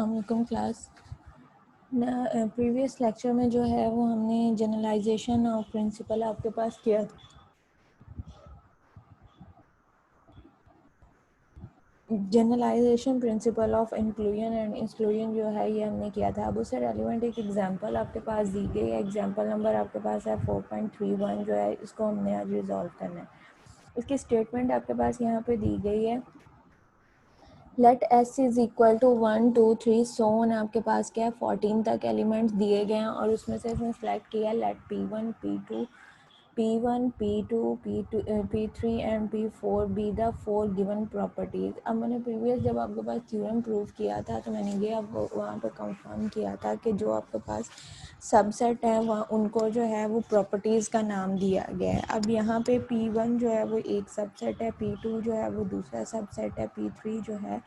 अस्सलामुअलैकुम class. Previous lecture में जो है वो हमने जनरलाइजेशन ऑफ प्रिंसिपल आपके पास किया था। Generalisation principle of inclusion and exclusion जो है ये हमने किया था। अब उससे रेलिवेंट एक एग्जांपल आपके पास दी गई है। एग्जांपल नंबर आपके पास है 4.31 जो है, इसको हमने आज रिजॉल्व करना है। इसकी स्टेटमेंट आपके पास यहाँ पे दी गई है। Let S is equal to 1 2 3 so on आपके पास क्या है 14 तक एलिमेंट्स दिए गए हैं और उसमें से इसमें सेलेक्ट किया let P1 P2 P1 P2 P3 and P4 be the four given properties. अब मैंने प्रीवियस जब आपके पास थ्योरम प्रूव किया था तो मैंने ये अब वहाँ पे कंफर्म किया था कि जो आपके पास सबसेट है वहाँ उनको जो है वो प्रॉपर्टीज़ का नाम दिया गया है। अब यहाँ पे P1 जो है वो एक सबसेट है, P2 जो है वो दूसरा सबसेट है, P3 जो है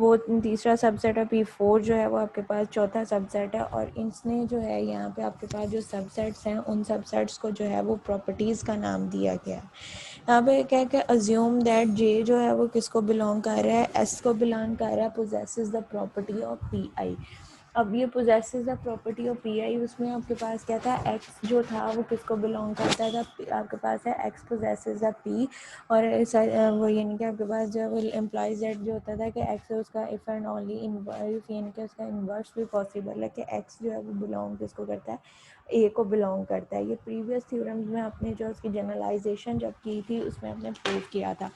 वो तीसरा सबसेट है, P4 जो है वो आपके पास चौथा सबसेट है। और इसने जो है यहाँ पे आपके पास जो सबसेट्स हैं उन सबसेट्स को जो है वो प्रॉपर्टीज़ का नाम दिया गया है। यहाँ पे क्या क्या अज्यूम दैट जे जो है वो किसको बिलोंग कर रहा है, एस को बिलोंग कर रहा है, possesses the property of P आई। अब ये possesses the property of P आई, उसमें आपके पास क्या था, एक्स जो था वो किसको बिलोंग करता था, आपके पास है एक्स पोजेसेस द पी। और वो यानी कि आपके पास जो वो एम्प्लॉइज दैट जो होता था कि एक्स है उसका इफ़ एंड ओनली इनवर्स, यानी कि उसका इन्वर्स भी पॉसिबल है कि एक्स जो है वो बिलोंग किसको करता है, ए को बिलोंग करता है। ये प्रीवियस थ्योरम्स में आपने जो उसकी जनरलाइजेशन जब की थी उसमें आपने प्रूव किया था।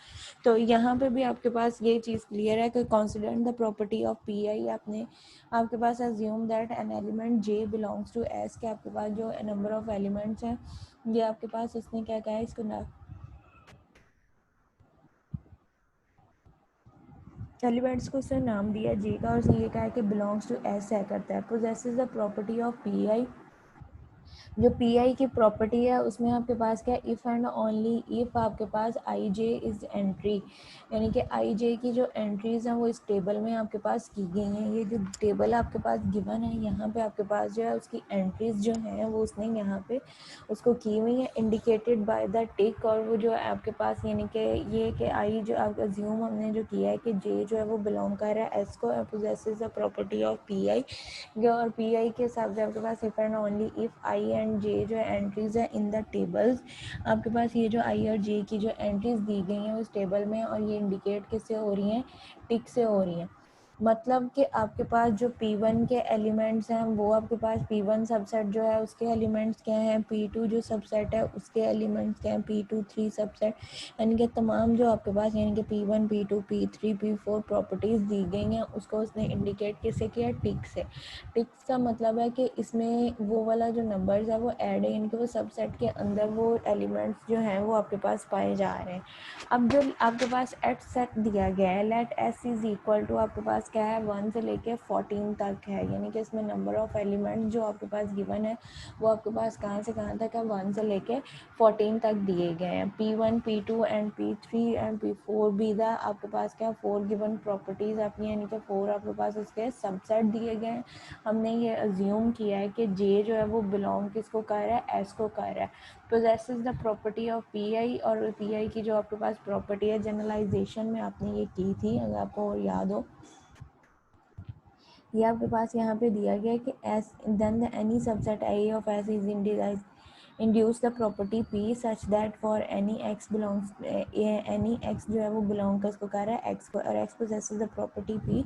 तो यहाँ पे भी आपके पास ये चीज़ क्लियर है कि considering the property of P I आपने आपके पास assume that an element J belongs to S के आपके पास जो नंबर ऑफ एलिमेंट्स हैं ये आपके पास इसने क्या कहा है, इसको ना एलिमेंट्स को उसने नाम दिया जे का और उसने ये कहा है कि बिलोंग्स टू एस है करता है। Possesses the property of P आई, जो पी आई की प्रॉपर्टी है उसमें आपके पास क्या है, इफ़ एंड ओनली इफ़ आपके पास आई जे इज़ एंट्री, यानी कि आई जे की जो एंट्रीज़ हैं वो इस टेबल में आपके पास की गई हैं। ये जो टेबल आपके पास गिवन है यहाँ पे आपके पास जो है उसकी एंट्रीज़ जो हैं वो उसने यहाँ पे उसको की हुई है इंडिकेटेड बाय द टिक। और वो जो है आपके पास यानी कि ये कि आई जो आप अज्यूम हमने जो किया है कि जे जो है वो बिलोंग कर रहा है एस को, possesses the property of P I. और पी आई के हिसाब से आपके पास if and only if I and J जो एंट्रीज़ है इन द टेबल्स, आपके पास ये जो आई और जे की जो एंट्रीज़ दी गई हैं उस टेबल में और ये इंडिकेट किससे हो रही हैं, टिक से हो रही हैं। मतलब कि आपके पास जो P1 के एलिमेंट्स हैं वो आपके पास P1 सबसेट जो है उसके एलिमेंट्स क्या हैं, P2 जो सबसेट है उसके एलिमेंट्स क्या हैं, P2 3 सबसेट, यानी कि तमाम जो आपके पास यानी कि P1 P2 P3 P4 properties दी गई हैं उसको उसने इंडिकेट किससे किया, टिक से। टिक्स का मतलब है कि इसमें वो वाला जो नंबर्स है वो ऐड है, यानी कि वो सबसेट के अंदर वो एलिमेंट्स जो हैं वो आपके पास पाए जा रहे हैं। अब जो आपके पास एट सेट दिया गया है, let S is equal to आपके पास क्या है 1 से लेके 14 तक है, यानी कि इसमें नंबर ऑफ एलिमेंट जो आपके पास गिवन है वो आपके पास कहाँ से कहाँ तक है, 1 से लेके 14 तक दिए गए हैं। P1 P2 and P3 and P4 भी द आपके पास क्या 4 गिवन प्रॉपर्टीज़ अपनी, यानी कि 4 आपके पास उसके सबसेट दिए गए हैं। हमने ये अज्यूम किया है कि जे जो है वो बिलोंग किसको कर रहा है, एस को कर रहा है। Possesses the property of P I, और पी आई की जो आपके पास प्रॉपर्टी है जनरलाइजेशन में आपने ये की थी अगर आपको याद हो, ये आपके पास यहाँ पे दिया गया है कि S then the any subset I of S is induce the property P such that for any X belongs, any X जो है वो बिलोंग किसको कर रहा है, एक्स को, और x possesses the property P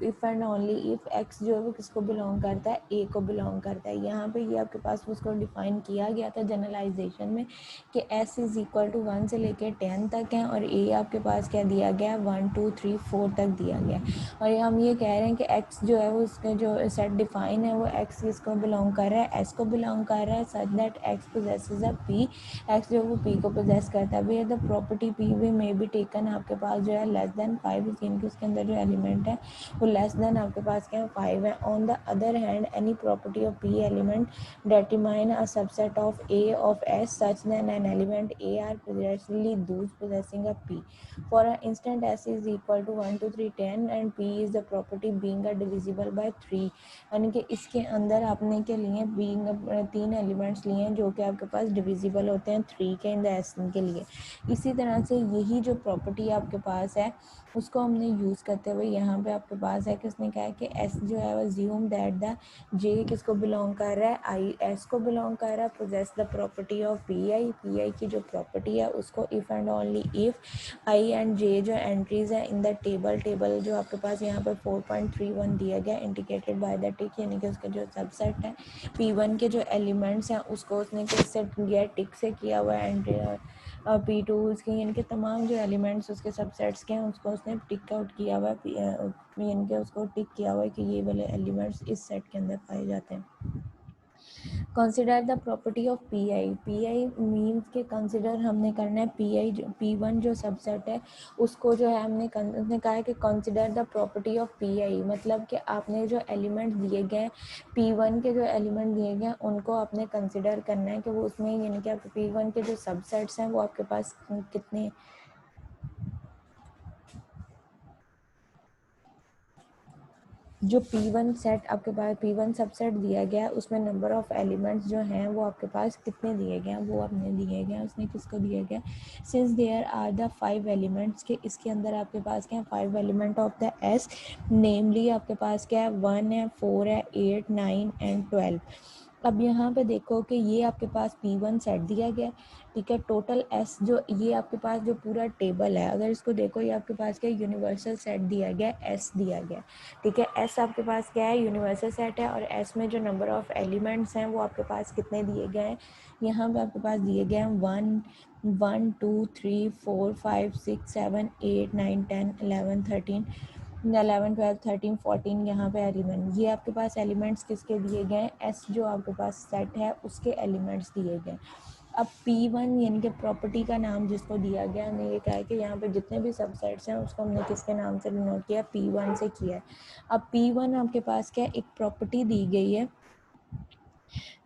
if and only if x जो है वो किसको बिलोंग करता है, ए को बिलोंग करता है। यहाँ पे ये आपके पास उसको डिफाइन किया गया था जनरलाइजेशन में कि एस इज इक्वल टू 1 से लेकर 10 तक है और ए आपके पास क्या दिया गया है 1 2 3 4 तक दिया गया है। और हम ये कह रहे हैं कि एक्स जो है वो उसका जो सेट डिफाइन है वो एक्स किसको बिलोंग कर रहा है, एस को बिलोंग कर रहा है, such that X possesses a P, X जो वो पी को पोजेस करता है। Way the property P we may be taken आपके पास जो है लेस देन 5, यानी उसके अंदर जो एलिमेंट है वो लेस देन आपके पास क्या है 5 है। On the other hand any property of P element determine a subset of A of S such that an element A are precisely those possessing a P. For an instant S is equal to 1 2 3 10 and P is the property being a divisible by 3, यानी कि इसके अंदर आपने क्या लिए being 3 elements लिए हैं जो के आपके पास डिविजिबल होते हैं 3 के इन द एस के लिए। इसी तरह से यही जो प्रॉपर्टी आपके पास है उसको हमने यूज़ करते हुए यहाँ पे आपके पास है कि उसने कहा है कि एस जो है वो ज्यूम दैट द जे किसको बिलोंग कर रहा है, आई एस को बिलोंग कर रहा है, possess the property of P I की जो प्रॉपर्टी है उसको if and only if I and J जो एंट्रीज है इन द टेबल जो आपके पास यहाँ पर 4.31 दिया गया इंडिकेटेड बाय द टिक, यानी कि उसका जो सबसेट है P1 के जो एलिमेंट्स हैं उसको उसने किससे किया, टिक से किया हुआ है, एंड P2 उसके यानी कि तमाम जो एलिमेंट्स उसके सबसेट्स के हैं उसको उसने टिक आउट किया हुआ है, यानी कि उसको टिक किया हुआ है कि ये वाले एलिमेंट्स इस सेट के अंदर पाए जाते हैं। Consider the property of P I means के कंसिडर हमने करना है P1 जो सबसेट है उसको जो है हमने कहा है कि consider the property of P, मतलब कि आपने जो एलिमेंट दिए गए P1 के जो एलिमेंट दिए गए उनको आपने कंसिडर करना है कि वो उसमें यानी कि आपके P1 के जो सबसेट्स हैं वो आपके पास कितने, जो P1 सेट आपके पास P1 सबसेट दिया गया है उसमें नंबर ऑफ़ एलिमेंट्स जो हैं वो आपके पास कितने दिए गए हैं, वो आपने दिए गए हैं, उसने किसको दिया गया, since there are the 5 elements के इसके अंदर आपके पास क्या है 5 element of the S, namely आपके पास क्या है 1 है, 4 है, 8, 9 एंड 12। अब यहाँ पे देखो कि ये आपके पास P1 सेट दिया गया, ठीक है, टोटल एस जो ये आपके पास जो पूरा टेबल है अगर इसको देखो ये आपके पास क्या यूनिवर्सल सेट दिया गया, एस दिया गया, ठीक है, एस आपके पास क्या है यूनिवर्सल सेट है और एस में जो नंबर ऑफ़ एलिमेंट्स हैं वो आपके पास कितने दिए गए हैं, यहाँ पे आपके पास दिए गए हैं 1 2 3 4 5 6 7 8 9 10 11 13 11 12 13 14 यहाँ पे एलिमेंट, ये आपके पास एलिमेंट्स किसके दिए गए हैं, एस जो आपके पास सेट है उसके एलिमेंट्स दिए गए। अब P1 यानी कि प्रॉपर्टी का नाम जिसको दिया गया हमने ये कहा है कि यहाँ पे जितने भी सबसेट्स हैं उसको हमने किसके नाम से डिनोट किया, P1 से किया है। अब P1 आपके पास क्या एक प्रॉपर्टी दी गई है,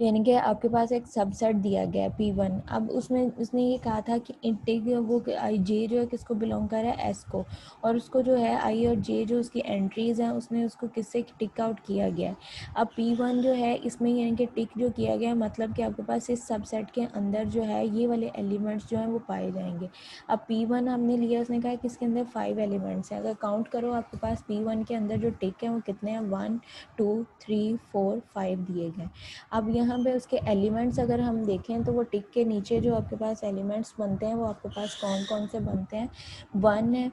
यानी कि आपके पास एक सबसेट दिया गया है P1। अब उसमें उसने ये कहा था कि इंटेक वो आई जे जो है किसको बिलोंग कर रहा है, एस को, और उसको जो है आई और जे जो उसकी एंट्रीज़ हैं उसने उसको किससे टिक आउट किया गया है। अब P1 जो है इसमें यानी कि टिक जो किया गया है मतलब कि आपके पास इस सबसेट के अंदर जो है ये वाले एलिमेंट्स जो हैं वो पाए जाएंगे। अब P1 हमने लिया, उसने कहा कि इसके अंदर 5 एलिमेंट्स हैं, अगर काउंट करो आपके पास P1 के अंदर जो टिक है वो कितने हैं 1 2 3 4 5 दिए गए। अब यहाँ पे उसके एलिमेंट्स अगर हम देखें तो वो टिक के नीचे जो आपके पास एलिमेंट्स बनते हैं वो आपके पास कौन कौन से बनते हैं, 1 है,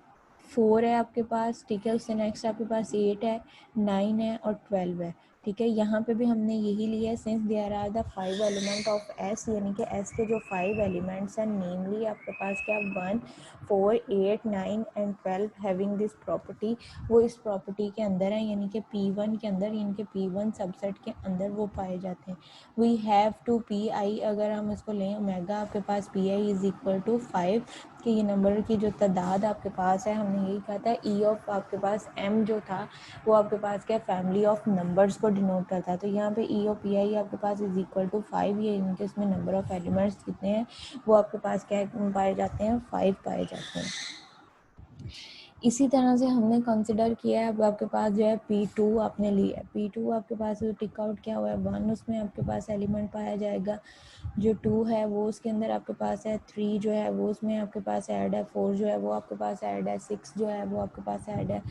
4 है आपके पास, ठीक है, उससे नेक्स्ट आपके पास 8 है, 9 है और 12 है, ठीक है। यहाँ पे भी हमने यही लिया है since there are the 5 element of S, यानी कि एस के जो 5 एलिमेंट्स हैं नेमली आपके पास क्या 1 4 8 9 एंड 12 हैविंग दिस प्रॉपर्टी, वो इस प्रॉपर्टी के अंदर है यानी कि P1 के अंदर, यानी कि P1 सबसेट के अंदर वो पाए जाते हैं। वी हैव टू PI अगर हम इसको लें ओमेगा आपके पास PI इज़ इक्वल टू 5 कि ये नंबर की जो तादाद आपके पास है, हमने यही कहा था E ऑफ आपके पास M जो था वो आपके पास क्या फैमिली ऑफ नंबर्स को डिनोट करता है, तो यहाँ पे E ऑफ PI आपके पास इज़ इक्वल टू 5, ये इनके इसमें नंबर ऑफ एलिमेंट्स कितने हैं वो आपके पास क्या पाए जाते हैं 5 पाए जाते हैं। इसी तरह से हमने कंसिडर किया है, अब आपके पास जो है P2 आपने लिया है, P2 आपके पास जो टिक आउट क्या हुआ है 1, उसमें आपके पास एलिमेंट पाया जाएगा, जो 2 है वो उसके अंदर आपके पास है, 3 जो है वो उसमें आपके पास ऐड है, 4 जो है वो आपके पास ऐड है, 6 जो है वो आपके पास ऐड है,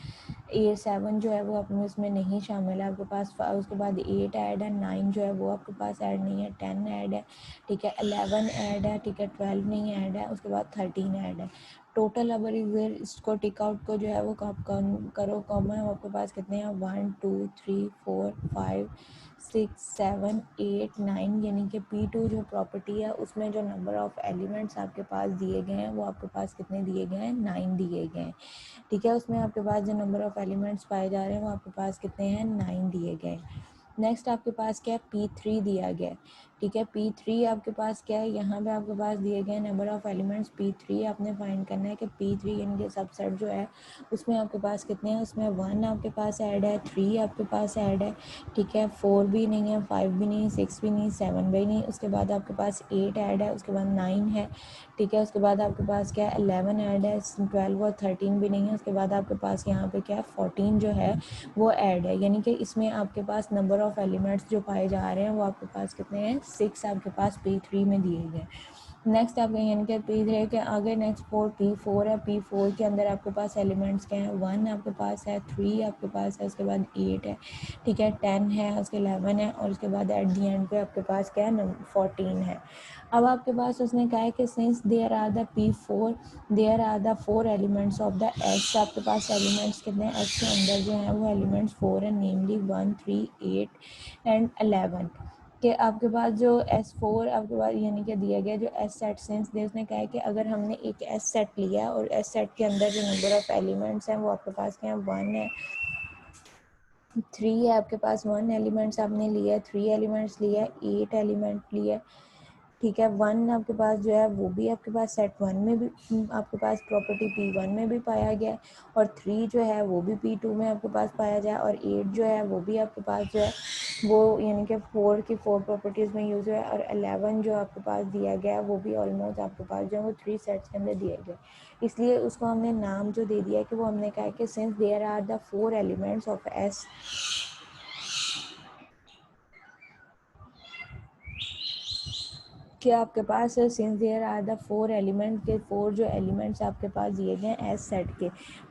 7 जो है वो अपने उसमें नहीं शामिल है आपके पास, उसके बाद 8 ऐड है, 9 जो है वो आपके पास ऐड नहीं है, 10 ऐड है, ठीक है, 11 ऐड है, ठीक है, 12 नहीं ऐड है, उसके बाद 13 ऐड है। टोटल अब इधर इसको टिक आउट को जो है वो करो कॉमन, आपके पास कितने हैं 1 2 3 4 5 6 7 8 9, यानी कि P2 जो प्रॉपर्टी है उसमें जो नंबर ऑफ़ एलिमेंट्स आपके पास दिए गए हैं वो आपके पास कितने दिए गए हैं 9 दिए गए हैं, ठीक है। उसमें आपके पास जो नंबर ऑफ़ एलिमेंट्स पाए जा रहे हैं वो आपके पास कितने हैं 9 दिए गए। नेक्स्ट आपके पास क्या है P3 दिया गया है, ठीक है, P3 आपके पास क्या है, यहाँ पे आपके पास दिए गए नंबर ऑफ़ एलिमेंट्स P3 आपने फाइंड करना है कि P3 यानी कि सबसेट जो है उसमें आपके पास कितने हैं, उसमें 1 आपके पास ऐड है, 3 आपके पास ऐड है, ठीक है, 4 भी नहीं है, 5 भी नहीं, 6 भी नहीं, 7 भी नहीं, उसके बाद आपके पास 8 ऐड है, उसके बाद 9 है, ठीक है, उसके बाद आपके पास क्या है 11 ऐड है, 12 और 13 भी नहीं है, उसके बाद आपके पास यहाँ पे क्या है 14 जो है वो ऐड है, यानी कि इसमें आपके पास नंबर ऑफ़ एलिमेंट्स जो पाए जा रहे हैं वो आपके पास कितने हैं 6 आपके पास P3 में दिए गए। नेक्स्ट आपके यानी कि P3 के आगे नेक्स्ट P4 है। P4 के अंदर आपके पास एलिमेंट्स क्या हैं, 1 आपके पास है, 3 आपके पास है, उसके बाद 8 है, ठीक है, 10 है, उसके 11 है, और उसके बाद एट दी एंड पे आपके पास क्या है, 14 है। अब आपके पास उसने कहा है कि since there are the P4 there are the 4 elements of the S, आपके पास एलिमेंट्स कितने S के अंदर जो हैं वो एलिमेंट्स 4 है, नेमली 1, 3, 8 एंड 11 कि आपके पास जो S4 आपके पास यानी कि दिया गया जो S सेट सिंस दे उसने कहा है कि अगर हमने एक S सेट लिया और S सेट के अंदर जो नंबर ऑफ एलिमेंट्स हैं वो आपके पास क्या है, 1 है, 3 है, आपके पास 1 एलिमेंट्स आपने लिया है, 3 एलिमेंट्स लिया है, 8 एलिमेंट लिया है, ठीक है, 1 आपके पास जो है वो भी आपके पास सेट 1 में भी आपके पास प्रॉपर्टी P1 में भी पाया गया, और 3 जो है वो भी P2 में आपके पास पाया जाए, और 8 जो है वो भी आपके पास जो है वो यानी कि 4 की 4 प्रॉपर्टीज़ में यूज़ हुआ है, और 11 जो आपके पास दिया गया वो भी ऑलमोस्ट आपके पास जो है वो 3 सेट्स के अंदर दिया गया, इसलिए उसको हमने नाम जो दे दिया है कि वो हमने कहा है कि since there are the 4 elements of S कि आपके पास since there are the 4 element के 4 जो एलिमेंट्स आपके पास दिए गए हैं एस सेट के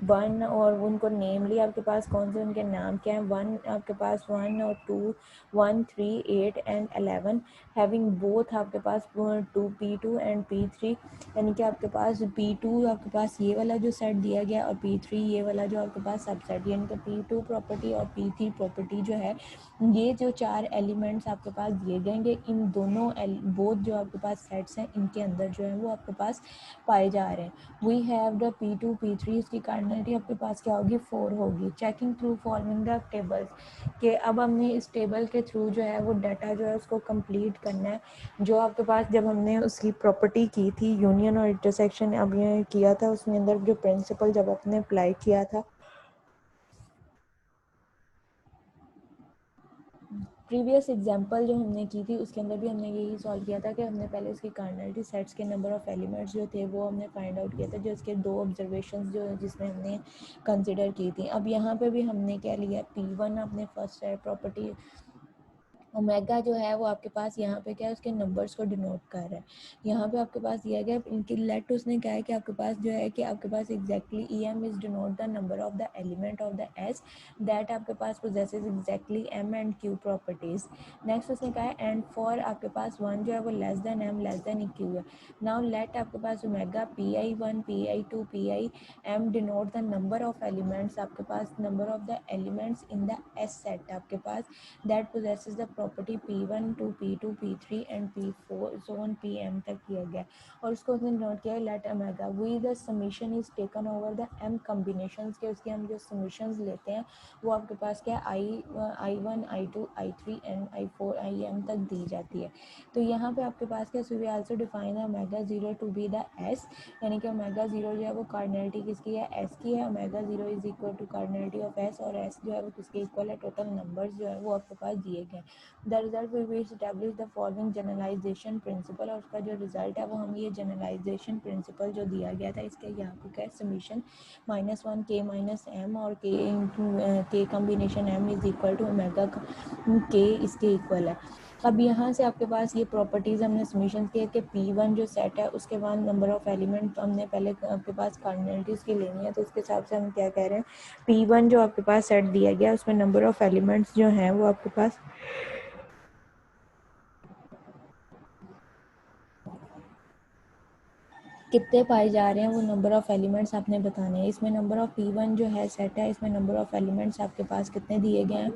1, और उनको नेमली आपके पास कौन से उनके नाम क्या हैं, 1 आपके पास 1 और 2, 1, 3, 8 एंड 11 हैविंग बोथ आपके पास 2 P2 एंड P3, यानी कि आपके पास P2 आपके पास ये वाला जो सेट दिया गया और P3 ये वाला जो आपके पास सबसेट, यानी कि P2 प्रॉपर्टी और P3 प्रॉपर्टी जो है ये जो 4 एलिमेंट्स आपके पास दिए गए इन दोनों बोथ जो आपके पास सेट्स हैं इनके अंदर जो है वो आपके पास पाए जा रहे हैं। We have the P2 P3, इसकी कार्डिनलिटी आपके पास क्या होगी, 4 होगी। Checking through following the tables कि अब हमने इस टेबल के थ्रू जो है वो डाटा जो है उसको कंप्लीट करना है, जो आपके पास जब हमने उसकी प्रॉपर्टी की थी यूनियन और इंटरसेक्शन अब ये किया था उसमें अंदर जो प्रिंसिपल जब आपने अप्लाई किया था प्रीवियस एग्जांपल जो हमने की थी उसके अंदर भी हमने यही सॉल्व किया था कि हमने पहले उसकी कार्डिनलिटी सेट्स के नंबर ऑफ एलिमेंट्स जो थे वो हमने फाइंड आउट किया था, जो उसके 2 ऑब्जर्वेशंस जो जिसमें हमने कंसिडर की थी। अब यहाँ पे भी हमने क्या लिया, P1 अपने फर्स्ट प्रॉपर्टी ओमेगा जो है वो आपके पास यहाँ पे क्या है उसके नंबर्स को डिनोट कर रहा है। यहाँ पे आपके पास दिया गया इनकी लेट उसने कहा है कि आपके पास जो है कि आपके पास exactly EM is denote the number of the element of the S that आपके पास possesses exactly M and Q properties. Next उसने कहा है एंड फॉर आपके पास 1 जो है वो less than M less than Q है। नाउ लेट आपके पास omega PI1 PI2 PIM denote the number of elements आपके पास number of the elements in the S set आपके पास that possesses the property P1 to P2 P3 and P4 so on PM तक किया गया, और उसको उसने नोट किया let omega we the summation is taken over the M combinations के उसके हम जो summations लेते हैं वो आपके पास क्या I1 I2 I3 and I4 IM तक दी जाती है। तो यहाँ पे आपके पास क्या we also define omega 0 to be the S, यानी कि omega 0 जो है वो कार्डिनलिटी किसकी है, S की है। omega 0 is equal to cardinality of S, और S जो है वो किसके इक्वल है, टोटल नंबर्स जो है वो आपके पास दिए गए। The result will be establish the following generalisation principle, और उसका जो रिजल्ट है वो हम ये जनरलाइजेशन प्रिंसिपल जो दिया गया था इसके यहाँ पे क्या समीशन -1 K - M और K combination M is equal to omega K इसके इक्वल है। अब यहाँ से आपके पास ये प्रॉपर्टीज़ हमने समीशन किया कि P1 जो सेट है उसके बाद नंबर ऑफ एलिमेंट हमने पहले आपके पास कार्डिनलिटीज़ की लेनी है, तो उसके हिसाब से हम क्या कह रहे हैं, P1 जो आपके पास सेट दिया गया उसमें नंबर ऑफ एलिमेंट्स जो हैं वो आपके पास कितने पाए जा रहे हैं वो नंबर ऑफ एलिमेंट्स आपने बताने हैं। इसमें नंबर ऑफ P1 जो है सेट है इसमें नंबर ऑफ एलिमेंट्स आपके पास कितने दिए गए हैं,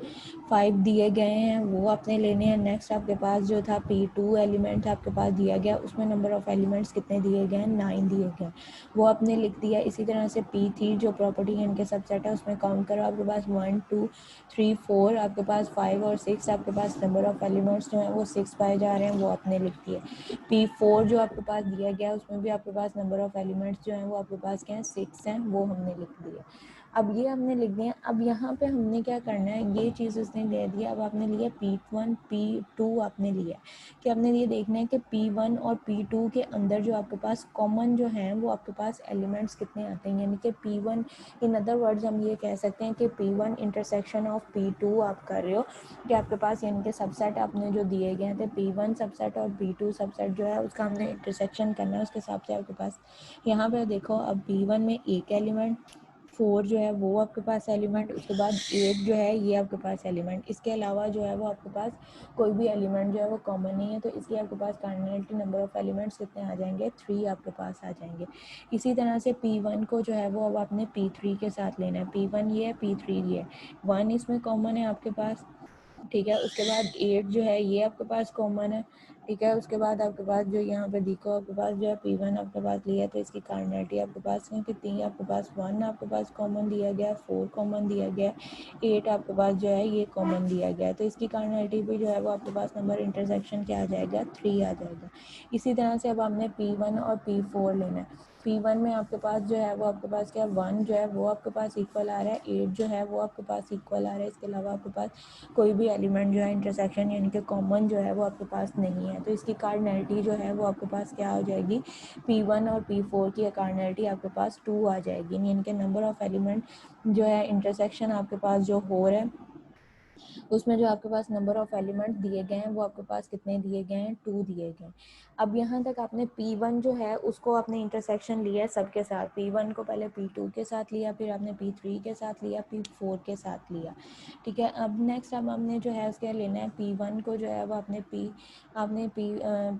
5 दिए गए हैं, वो आपने लेने हैं। नेक्स्ट आपके पास जो था P2 एलिमेंट आपके पास दिया गया उसमें नंबर ऑफ एलिमेंट्स कितने दिए गए हैं, 9 दिए गए, वो आपने लिख दिया। इसी तरह से P3 जो प्रॉपर्टी है इनके सबसेट है उसमें काउंट करो आपके पास 1 2 3 4 आपके पास 5 और 6 आपके पास नंबर ऑफ एलिमेंट्स जो हैं वो 6 पाए जा रहे हैं, वो आपने लिख दिए। P4 जो आपके पास दिया गया उसमें भी आपके पास नंबर ऑफ एलिमेंट्स जो हैं वो आपके पास क्या है, 6 हैं, वो हमने लिख दिए। अब ये हमने लिख दिया। अब यहाँ पे हमने क्या करना है, ये चीज़ उसने दे दिया, अब आपने लिया P1 P2 आपने लिया कि आपने ये देखना है कि P1 और P2 के अंदर जो आपके पास कॉमन जो हैं वो आपके पास एलिमेंट्स कितने आते हैं, यानी कि P1, इन अदर वर्ड्स हम ये कह सकते हैं कि P1 इंटरसेक्शन ऑफ P2 आप कर रहे हो कि आपके पास यानी कि सबसेट आपने जो दिए गए थे P1 सबसेट और P2 सबसेट जो है उसका हमने इंटरसेक्शन करना है, उसके हिसाब से आपके पास यहाँ पे देखो अब P1 में एक एलिमेंट, 4 जो है वो आपके पास एलिमेंट, उसके बाद 8 जो है ये आपके पास एलिमेंट, इसके अलावा जो है वो आपके पास कोई भी एलिमेंट जो है वो कॉमन नहीं है, तो इसकी आपके पास कार्डिनलिटी नंबर ऑफ एलिमेंट्स कितने आ जाएंगे, 3 आपके पास आ जाएंगे। इसी तरह से P1 को जो है वो अब आपने P3 के साथ लेना है, P1 ये है P3 ये है, 1 इसमें कॉमन है आपके पास, ठीक है। उसके बाद 8 जो है ये आपके पास कॉमन है, ठीक है। उसके बाद आपके पास जो यहाँ पे देखो आपके पास जो है P1 आपके पास लिया तो इसकी कार्डिनलिटी आपके पास है कितनी, आपके पास 1 आपके पास कॉमन दिया गया, 4 कॉमन दिया गया, 8 आपके पास जो है ये कॉमन दिया गया, तो इसकी कार्डिनलिटी भी जो है वो आपके पास नंबर इंटरसेक्शन क्या आ जाएगा, 3 आ जाएगा। इसी तरह से अब हमने P1 और P4 लेना है। P1 में आपके पास जो है वो आपके पास क्या, 1 जो है वो आपके पास इक्वल आ रहा है, 8 जो है वो आपके पास इक्वल आ रहा है, इसके अलावा आपके पास कोई भी एलिमेंट जो है इंटरसेक्शन यानी कि कॉमन जो है वो आपके पास नहीं है, तो इसकी कार्डिनलिटी जो है वो आपके पास क्या हो जाएगी, P1 और P4 की कार्डिनलिटी आपके पास 2 आ जाएगी, यानी कि नंबर ऑफ एलिमेंट जो है इंटरसेक्शन आपके पास जो हो रहा है उसमें जो आपके पास नंबर ऑफ एलिमेंट दिए गए हैं वो आपके पास कितने दिए गए हैं, 2 दिए गए हैं। अब यहाँ तक आपने P1 जो है उसको आपने इंटरसेक्शन लिया है सबके साथ, P1 को पहले P2 के साथ लिया, फिर आपने P3 के साथ लिया, P4 के साथ लिया, ठीक है। अब नेक्स्ट अब हमने जो है उसके लेना है P1 को जो है वो आपने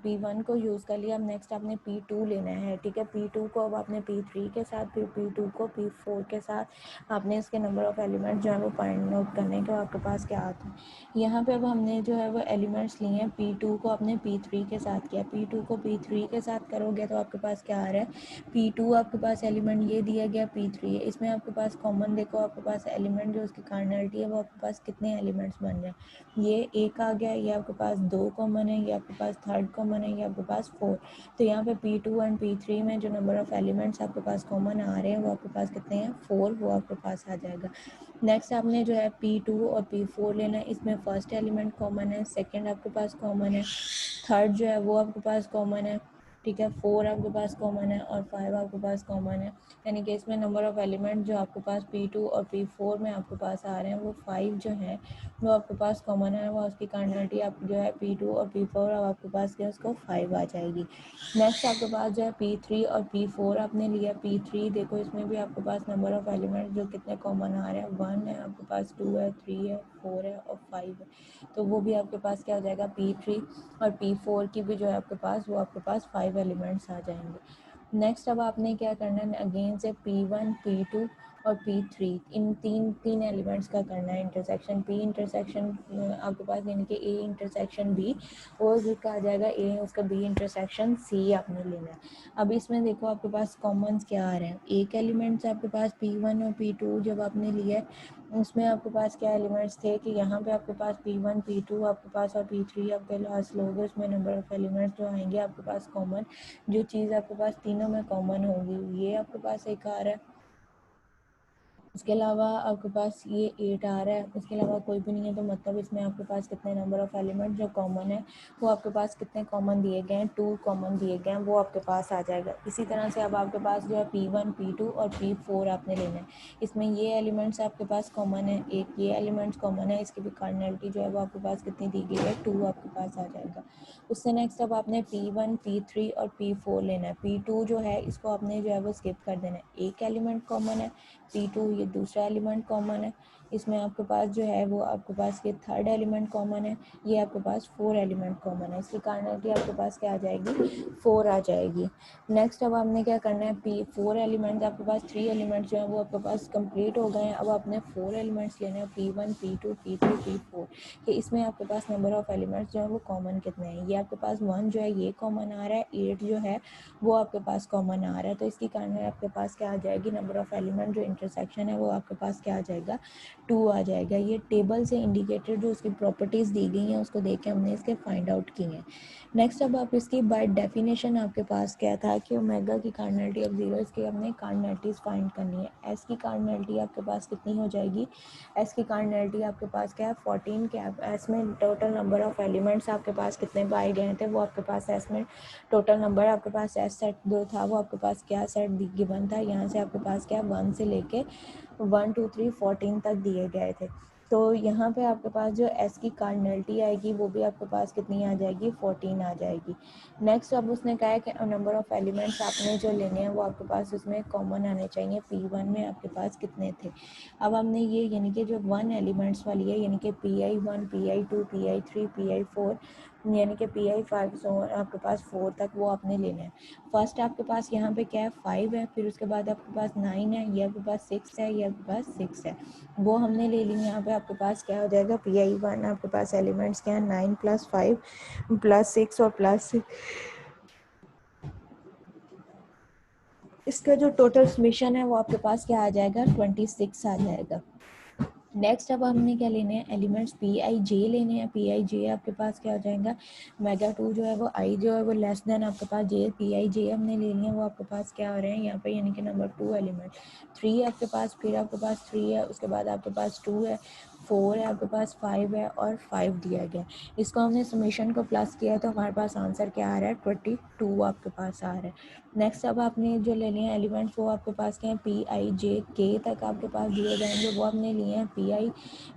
P1 को यूज़ कर लिया। अब नेक्स्ट आपने P2 लेना है, ठीक है। P2 को अब आपने P3 के साथ, फिर P2 को P4 के साथ आपने इसके नंबर ऑफ एलिमेंट जो है वो फाइंड आउट करने के आपके पास क्या आता है। यहाँ पे अब हमने जो है वो एलिमेंट्स लिए हैं, P2 को आपने P3 के साथ किया, P2 को P3 के साथ करोगे तो आपके पास क्या आ रहा है, P2 आपके पास एलिमेंट ये दिया गया P3 है, इसमें आपके पास कॉमन देखो आपके पास एलिमेंट जो उसकी कार्डिनलिटी है वो आपके पास कितने एलिमेंट्स बन रहे हैं, ये एक आ गया, ये आपके पास 2 कॉमन है, ये आपके पास थर्ड कॉमन है, ये आपके पास 4, तो यहाँ पे P2 एंड P3 में जो नंबर ऑफ एलिमेंट्स आपके पास कॉमन आ रहे हैं वो आपके पास कितने हैं, 4, वो आपके पास आ जाएगा। नेक्स्ट आपने जो है P2 और P4 लेना है, इसमें फर्स्ट एलिमेंट कॉमन है, सेकंड आपके पास कॉमन है, थर्ड जो है वो आपके पास कॉमन है, ठीक है, 4 आपके पास कॉमन है और 5 आपके पास कॉमन है, यानी कि इसमें नंबर ऑफ एलिमेंट जो आपके पास P2 और P4 में आपके पास आ रहे हैं वो 5 जो है वो आपके पास कॉमन है, वो उसकी कार्डिनलिटी आप जो है P2 और P4 अब आपके पास क्या उसको 5 आ जाएगी। नेक्स्ट आपके पास जो है P3 और P4 आपने लिया, P3 देखो इसमें भी आपके पास नंबर ऑफ एलिमेंट जो कितने कॉमन आ रहे हैं, 1 है आपके पास, 2 है, 3 है, 4 है और 5 है, तो वो भी आपके पास क्या हो जाएगा, P3 और P4 की भी जो है आपके पास वो आपके पास 5 एलिमेंट्स आ जाएंगे। नेक्स्ट अब आपने क्या करना है, अगेन से P1 P2 और P3 इन तीन एलिमेंट्स का करना है इंटरसेक्शन, P इंटरसेक्शन आपके पास यानी कि A इंटरसेक्शन B और जिसका आ जाएगा A उसका B इंटरसेक्शन C आपने लेना है। अब इसमें देखो आपके पास कॉमन्स क्या आ रहे हैं, एक एलिमेंट्स आपके पास P1 और P2 जब आपने लिया उसमें आपके पास क्या एलिमेंट्स थे कि यहाँ पे आपके पास P1 P2 आपके पास और P3 आपके लास्ट लोगे, उसमें नंबर ऑफ एलिमेंट्स जो आएंगे आपके पास कॉमन, जो चीज़ आपके पास तीनों में कॉमन होगी ये आपके पास एक आ रहा है, उसके अलावा आपके पास ये 8 आ रहा है, उसके अलावा कोई भी नहीं है, तो मतलब इसमें आपके पास कितने नंबर ऑफ एलिमेंट जो कॉमन है वो आपके पास कितने कॉमन दिए गए हैं, 2 कॉमन दिए गए हैं, वो आपके पास आ जाएगा। इसी तरह से अब आपके पास जो है P1 P2 और P4 आपने लेना है, इसमें ये एलिमेंट्स आपके पास कॉमन है, एक ये एलिमेंट्स कॉमन है, इसकी भी कार्डिनलिटी जो है वो आपके पास कितनी दी गई है, 2 आपके पास आ जाएगा। उससे नेक्स्ट अब आपने P1 P3 और P4 लेना है, P2 जो है इसको आपने जो है वो स्किप कर देना है, एक एलिमेंट कॉमन है, P2 ये दूसरा एलिमेंट कॉमन है, इसमें आपके पास जो है वो आपके पास ये थर्ड एलिमेंट कॉमन है, ये आपके पास 4 एलिमेंट कॉमन है, इसकी कार्डिनलिटी आपके पास क्या आ जाएगी, 4 आ जाएगी। नेक्स्ट अब आपने क्या करना है, P4 एलिमेंट्स आपके पास 3 एलिमेंट्स जो हैं वो आपके पास कंप्लीट हो गए हैं, अब आपने 4 एलिमेंट्स लेने हैं, P1 P2 P3 P4 कि इसमें आपके पास नंबर ऑफ एलिमेंट्स जो है वो कॉमन कितने हैं, ये आपके पास 1 जो है ये कॉमन आ रहा है, 8 जो है वो आपके पास कॉमन आ रहा है, तो इसकी कार्डिनलिटी आपके पास क्या आ जाएगी, नंबर ऑफ एलिमेंट जो इंटरसेक्शन समीशन है वो आपके पास क्या आ जाएगा, 2 आ जाएगा। ये टेबल से इंडिकेटेड जो उसकी प्रॉपर्टीज़ दी गई हैं उसको देख के हमने इसके फाइंड आउट किए हैं। नेक्स्ट अब आप इसकी बाय डेफिनेशन आपके पास क्या था कि ओमेगा की कार्डिनलिटी ऑफ जीरो, इसकी हमने कार्डिनलिटीज़ फाइंड करनी है। एस की कार्डिनलिटी आपके पास कितनी हो जाएगी, एस की कार्डिनलिटी आपके पास क्या है 14 के। एस में टोटल नंबर ऑफ एलिमेंट्स आपके पास कितने पाए गए थे, वो आपके पास एस में टोटल नंबर आपके पास एस सेट जो था वो आपके पास क्या सेट गिवन था, यहाँ से आपके पास क्या 1 से लेके 1 2 3 14 तक दिए गए थे। तो यहाँ पे आपके पास जो एस की कार्डिनलिटी आएगी वो भी आपके पास कितनी आ जाएगी, 14 आ जाएगी। नेक्स्ट अब उसने कहा है कि नंबर ऑफ एलिमेंट्स आपने जो लेने हैं वो आपके पास उसमें कॉमन आने चाहिए। P1 में आपके पास कितने थे, अब हमने ये यानी कि जो 1 एलिमेंट्स वाली है यानी कि Pi1 Pi2 Pi3 Pi4 यानी कि Pi5 सो आपके पास 4 तक वो आपने लेना है। फर्स्ट आपके पास यहाँ पे क्या है 5 है, फिर उसके बाद आपके पास 9 है, ये आपके पास 6 है, ये आपके पास 6 है, वो हमने ले ली। यहाँ पे आपके पास क्या हो जाएगा Pi1 आपके पास एलिमेंट्स क्या है 9 + 5 + 6 और प्लस इसका जो टोटल समीशन है वो आपके पास क्या आ जाएगा 26 आ जाएगा। नेक्स्ट अब हमने क्या लेने हैं एलिमेंट्स Pij लेने हैं। Pij आपके पास क्या हो जाएगा मेगा 2 जो है वो i जो है वो लेस देन आपके पास j, Pij हमने ले लिया वो आपके पास क्या हो रहे हैं यहाँ पे यानी कि नंबर 2 एलिमेंट 3 आपके पास, फिर आपके पास 3 है, उसके बाद आपके पास 2 है, 4 है, आपके पास 5 है और 5 दिया गया। इसको हमने समीशन को प्लस किया है तो हमारे पास आंसर क्या आ रहा है 22 आपके पास आ रहा है। नेक्स्ट अब आपने जो ले लिए हैं एलिमेंट्स वो आपके पास क्या है Pij k तक आपके पास दिए जाएंगे, वो हमने लिए हैं Pi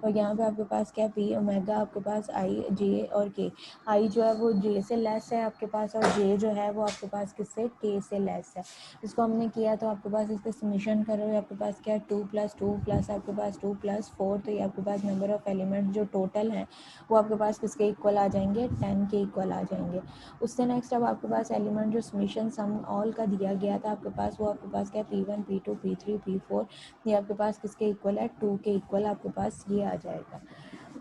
और यहाँ पे आपके पास क्या P ओमेगा आपके पास i j और k। i जो है वो j से लेस है आपके पास और j जो है वो आपके पास किससे k से लेस है। इसको हमने किया तो आपके पास इसका समीशन करो आपके पास क्या 2 + 2 प्लस आपके पास 2 + 4, तो ये आपके पास नंबर ऑफ एलिमेंट जो टोटल हैं वो आपके पास किसके इक्वल आ जाएंगे 10 के इक्वल आ जाएंगे। उससे नेक्स्ट अब आपके पास एलिमेंट जो समीशन सम ऑल का दिया गया था आपके पास वो आपके पास क्या P1 P2 P3 P4 ये आपके पास किसके इक्वल है 2 के इक्वल आपके पास ये आ जाएगा।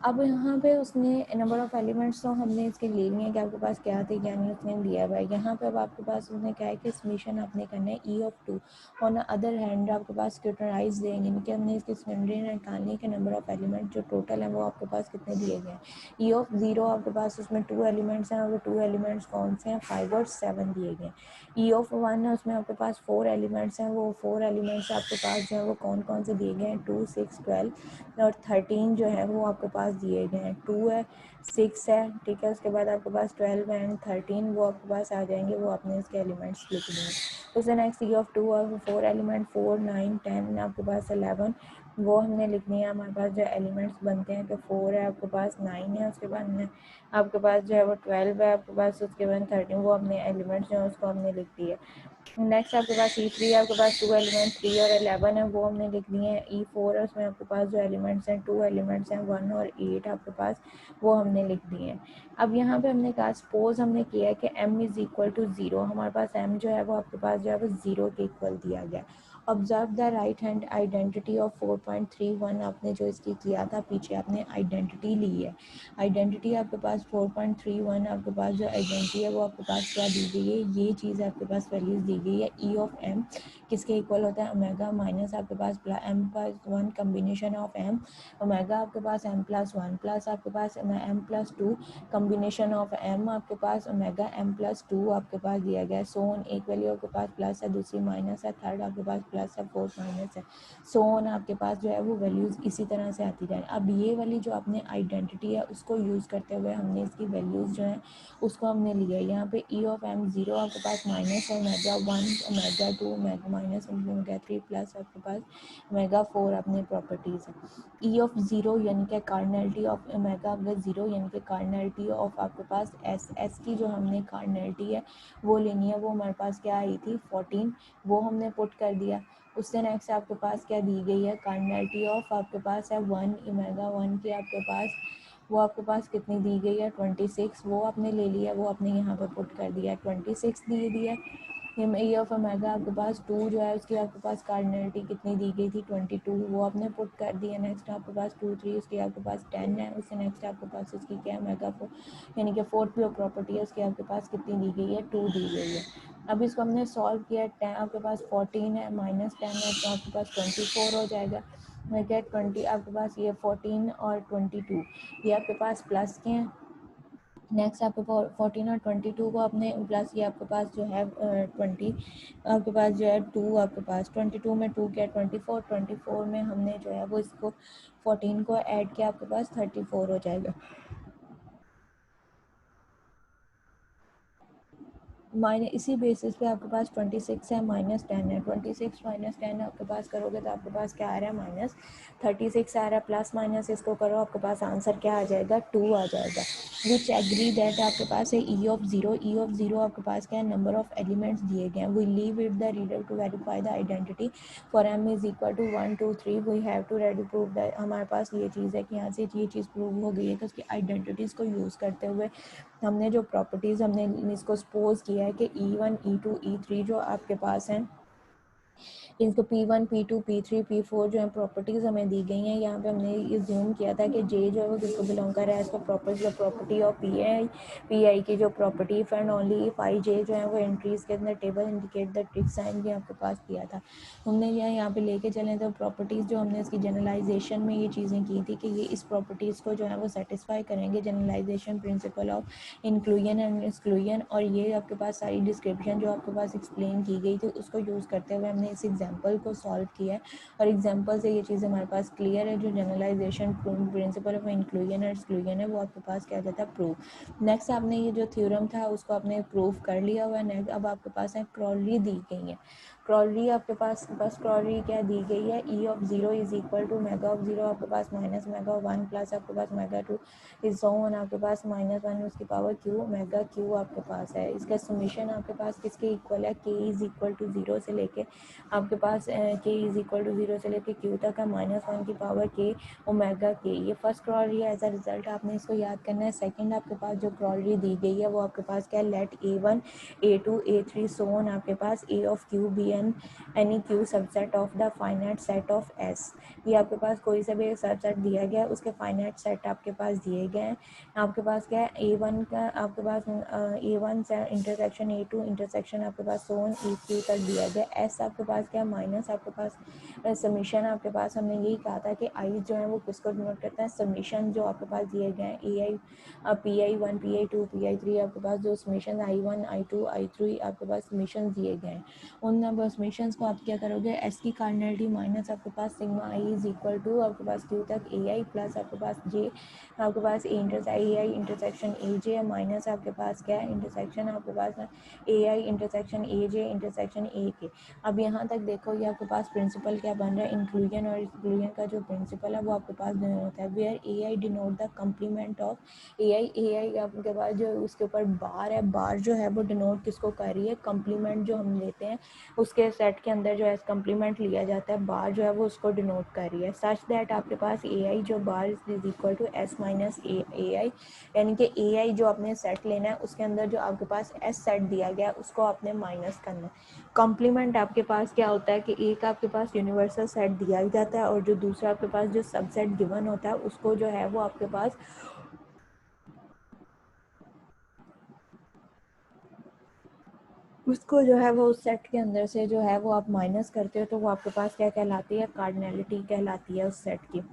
अब यहाँ पे उसने नंबर ऑफ एलिमेंट्स तो हमने इसके ले लिए हैं कि आपके पास क्या थे क्या नहीं उसने लिया हुआ है। यहाँ पे अब आपके पास उसने क्या है कि समीशन आपने करना है E(2). ऑन अदर हैंड आपके पास स्क्यूटराइज देंगे यानी कि हमने इसकी सिलेंडर निकालने के नंबर ऑफ एलिमेंट जो टोटल है वो आपके पास कितने दिए गए हैं E(0) आपके पास उसमें 2 एलिमेंट्स हैं और वो 2 एलिमेंट्स कौन से हैं 5 और 7 दिए गए हैं। E(1) है उसमें आपके पास 4 एलिमेंट्स हैं, वो 4 एलिमेंट्स आपके पास जो है वो कौन कौन से दिए गए हैं 2 6 12 और 13 जो है वो आपके पास दिए गए हैं 2 है 6 है, ठीक है। उसके बाद आपके पास 12 एंड 13 वो आपके पास आ जाएंगे, वो आपने इसके एलिमेंट्स लिख दिए। उससे नेक्स्ट E(2) और 4 एलिमेंट 4 9 10 आपके पास 11 वो हमने लिखनी है। हमारे पास जो एलिमेंट्स बनते हैं तो 4 है आपके पास 9 है, उसके बाद आपके पास जो है वो 12 है आपके पास, उसके बाद 13 वो अपने एलिमेंट्स जो है उसको हमने लिख दिए। नेक्स्ट आपके पास E3 है आपके पास 2 एलिमेंट 3 और 11 है वो हमने लिख लिए हैं। E4 है उसमें आपके पास जो एलिमेंट्स हैं 2 एलिमेंट्स हैं 1 और 8 आपके पास वो हमने लिख दिए हैं। अब यहाँ पे हमने कहा सपोज हमने किया है कि m = 0, हमारे पास m जो है वो आपके पास जो है वो 0 के इक्वल दिया गया। Observe the right hand identity of 4.31 आपने जो इसकी किया था पीछे आपने आइडेंटिटी ली है। आइडेंटिटी आपके पास 4.31 आपके पास जो आइडेंटिटी है वो आपके पास क्या दी गई है, ये चीज़ आपके पास वैल्यूज दी गई है। E(m) किसके इक्वल होता है ओमेगा माइनस आपके पास m+1 combination of m omega आपके पास m+1 प्लस आपके पास m+2 कम्बिनेशन ऑफ m आपके पास ओमेगा m+2 आपके पास दिया गया है। सो ऑन एक वैल्यू आपके पास प्लस है, दूसरी माइनस है, थर्ड आपके पास प्लस है, फोर्थ माइनस है, सो ऑन आपके पास जो है वो वैल्यूज़ इसी तरह से आती जाए। अब ये वाली जो आपने आइडेंटिटी है उसको यूज़ करते हुए हमने इसकी वैल्यूज़ जो हैं उसको हमने लिया। यहाँ पे E(m) 0 आपके पास minus omega 1 omega 2 omega minus omega 3 plus आपके पास ओमेगा 4 अपनी प्रॉपर्टीज़ है। E(0) यानी कि कार्डिनलिटी ऑफ ओमेगा अगर 0 यानी कि कार्डिनलिटी ऑफ आपके पास एस की जो हमने कार्डिनलिटी है वो लेनी है, वो हमारे पास क्या आई थी 14, वो हमने पुट कर दिया। उससे नेक्स्ट आपके पास क्या दी गई है कार्डिनलिटी ऑफ आपके पास है 1 ओमेगा 1 की आपके पास वो आपके पास कितनी दी गई है 26, वो आपने ले लिया, वो आपने यहाँ पे पुट कर दिया 26 दे दिया। E(of ओमेगा आपके पास 2 जो है उसकी आपके पास कार्डिनलिटी कितनी दी गई थी 22, वो आपने पुट कर दिया। नेक्स्ट आपके पास 2 3 उसकी आपके पास 10 है, उससे नेक्स्ट आपके पास उसकी क्या ओमेगा 4 यानी कि 4 प्योर प्रॉपर्टी है उसकी आपके पास कितनी दी गई है 2 दी गई है। अब इसको हमने सॉल्व किया, 10 आपके पास 14 है, -10 है तो आपके पास 24 हो जाएगा। मैं क्या 20 आपके पास ये 14 और 22 ये आपके पास प्लस के हैं। नेक्स्ट आपके 14 और 22 को अपने प्लस ये आपके पास जो है 20 आपके पास जो है 2 आपके पास 22 में 2 क्या 24 में हमने जो है वो इसको 14 को ऐड किया, आपके पास 34 हो जाएगा। माइनस इसी बेसिस पे आपके पास 26 है, -10 है, 26 -10 आपके पास करोगे तो आपके पास क्या आ रहा है -36 आ रहा है। प्लस माइनस इसको करो आपके पास आंसर क्या आ जाएगा 2 आ जाएगा। विच एग्री दैट आपके पास है ई ऑफ ज़ीरो आपके पास क्या है नंबर ऑफ एलिमेंट्स दिए गए हैं। We leave it the reader to verify the identity for m is equal to 1 2 3 we have to ready prove that. हमारे पास ये चीज़ है कि यहाँ से ये चीज़ प्रूव हो गई है कि उसकी आइडेंटिटीज़ को यूज़ करते हुए हमने जो प्रॉपर्टीज़ हमने इसको सपोज किया है कि E1 E2 E3 जो आपके पास हैं इनको P1 P2 P3 P4 जो है प्रॉपर्टीज़ हमें दी गई हैं। यहाँ पे हमने ये जूम किया था कि J जो है वो किसको बिलोंग कर रहा है, इसको प्रॉपर्टी ऑफ PI की जो property if and only if I J जो है वो एंट्रीज के अंदर table indicate the trick sign भी आपके पास दिया था। हमने यहाँ पे लेके चले तो प्रॉपर्टीज़ जो हमने इसकी जनरलाइजेशन में ये चीज़ें की थी कि ये इस प्रॉपर्टीज़ को जो है वो सेटिस्फाई करेंगे, generalisation principle of inclusion and exclusion. और ये आपके पास सारी डिस्क्रिप्शन जो आपके पास एक्सप्लेन की गई थी उसको यूज़ करते हुए हमने इस एग्जांपल को सॉल्व किया है। और एग्जांपल से ये चीज़ हमारे पास क्लियर है, जो जनरलाइजेशन प्रिंसिपल ऑफ इंक्लूजन और एक्सक्लूजन है वो आपके पास क्या जाता है प्रूफ। नेक्स्ट आपने ये जो थ्योरम था उसको आपने प्रूफ कर लिया हुआ है। नेक्स्ट अब आपके पास है क्रॉलरी दी गई है। क्रॉलरी आपके पास बस क्रॉलरी क्या दी गई है, E(0) इज इक्वल टू मेगा(0) आपके पास माइनस मेगा(1) प्लस आपके पास मेगा(2) इज सो ऑन आपके पास -1 उसकी पावर Q मेगा Q आपके पास है। इसका समीशन आपके पास किसके इक्वल है, K इज इक्वल टू 0 से लेके आपके पास K इज इक्वल टू 0 से लेके Q तक है -1 की पावर K ओमेगा K। ये फर्स्ट क्रॉलरी है। एज अ रिजल्ट आपने इसको याद करना है। सेकंड आपके पास जो क्रॉलरी दी गई है वो आपके पास क्या है, late A1 A2 A3 so on आपके पास A of Q be an any Q subset of the finite set of S। ये आपके पास कोई सा भी एक सबसेट दिया गया है उसके फाइनाइट सेट आपके पास दिए गए हैं। आपके पास क्या है A1 का आपके पास A1 से इंटरसेक्शन A2 इंटरसेक्शन आपके पास सोन EQ तक दिया गया। S आपके पास क्या माइनस आपके पास समीशन आपके पास हमने यही कहा था कि आई जो है वो किसको डिनोट करता है, समीशन जो आपके पास दिए गए हैं AI PI1 PI2 PI3 आपके पास जो समीशन I1 I2 I3 आपके पास समीशन दिए गए हैं। उन समीशन को आप क्या करोगे, S की कार्डिनलिटी माइनस आपके पास sigma I is equal to आपके पास Q तक AI प्लस आपके पास J आपके पास AI इंटरसेक्शन AJ माइनस आपके पास क्या है इंटरसेक्शन आपके पास AI intersection AJ intersection AK। अब यहाँ तक देखो ये आपके पास प्रिंसिपल क्या बन रहा है, इंक्लूजन और एक्सक्लूजन का जो प्रिंसिपल है वो आपके पास डिनोट होता है। Where AI denote the complement of AI आपके पास जो उसके ऊपर बार है, बार जो है वो डिनोट किसको कर रही है, कम्प्लीमेंट जो हम लेते हैं उसके सेट के अंदर जो है कम्प्लीमेंट लिया जाता है, बार जो है वो उसको डिनोट कर रही है। सच दैट आपके पास AI जो bar is equal to S minus AI, यानी कि AI जो आपने सेट लेना है उसके अंदर जो आपके पास S सेट दिया गया है उसको आपने माइनस करना है। कॉम्प्लीमेंट आपके पास क्या होता है कि एक आपके पास यूनिवर्सल सेट दिया जाता है और जो दूसरा आपके पास जो सबसेट गिवन होता है उसको जो है वो आपके पास उसको जो है वो उस सेट के अंदर से जो है वो आप माइनस करते हो तो वो आपके पास क्या कहलाती है, कार्डिनलिटी कहलाती है उस सेट की।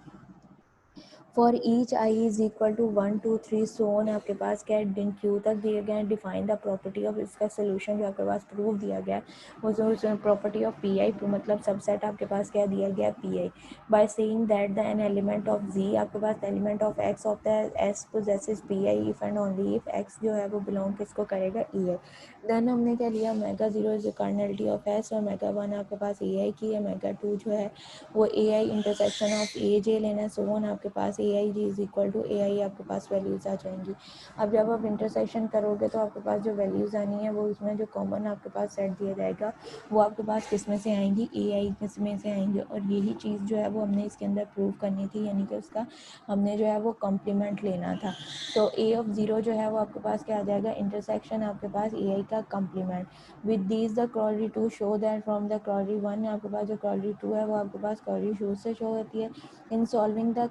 For each I is equal to 1 2 3 so on आपके पास क्या है दिन Q तक दिए गए हैं। डिफाइन द प्रॉपर्टी ऑफ, इसका सोल्यूशन जो आपके पास प्रूफ दिया गया है वो जो प्रॉपर्टी ऑफ PI मतलब सबसेट आपके पास क्या दिया गया है PI by saying that the an element of Z आपके पास एलिमेंट ऑफ X होता है S possesses PI if and only if X जो है वो बिलोंग किसको करेगा EI। देन हमने क्या लिया mega 0 is cardinality of S और मेगा 1 आपके पास AI की है, मेगा 2 जो है वो AI इंटरसेक्शन ऑफ AJ लेना है। सो ऑन आपके पास AI is equal to AI आपके पास वैल्यूज़ आ जाएंगी। अब जब आप इंटरसेक्शन करोगे तो आपके पास जो वैल्यूज़ आनी है वो उसमें जो कॉमन आपके पास सेट दिया जाएगा वो आपके पास किस में से आएंगी, AI किस में से आएंगे। और यही चीज़ जो है वो हमने इसके अंदर प्रूव करनी थी, यानी कि उसका हमने जो है वो कॉम्प्लीमेंट लेना था। तो A(0) जो है वो आपके पास क्या आ जाएगा, इंटरसेक्शन आपके पास AI का complement with these the corollary 2 show that from the corollary 1 आपके पास जो क्रॉलरी 2 है वो आपके पास क्रॉलरी 2 से शो होती है। In solving the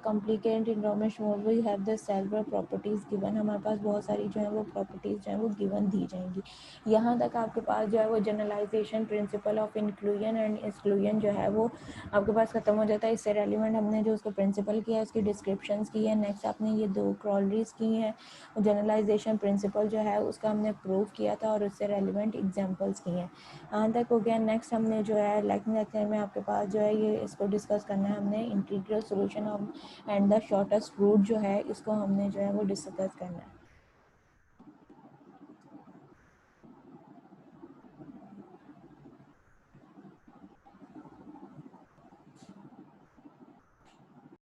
equivalent information we have the सेल्फर प्रॉपर्टीज़ गिवन, हमारे पास बहुत सारी जो है वो प्रॉपर्टीज़ जो है वो गिवन दी जाएंगी। यहाँ तक आपके पास जो है वो generalisation principle of inclusion and exclusion जो है वो आपके पास ख़त्म हो जाता है। इससे रेलिवेंट हमने जो उसका प्रिंसिपल किया है उसकी डिस्क्रिप्शन की है। नेक्स्ट आपने ये 2 क्रॉलरीज की हैं, जनरलाइजेशन प्रिंसिपल जो है उसका हमने प्रूव किया था और उससे रेलिवेंट एग्जांपल्स की हैं। यहाँ तक हो गया। नेक्स्ट हमने जो है लेक्चर में आपके पास जो है ये इसको डिस्कस करना है हमने, integral solution of and the shortest route जो है इसको हमने जो है वो डिस्कस करना है।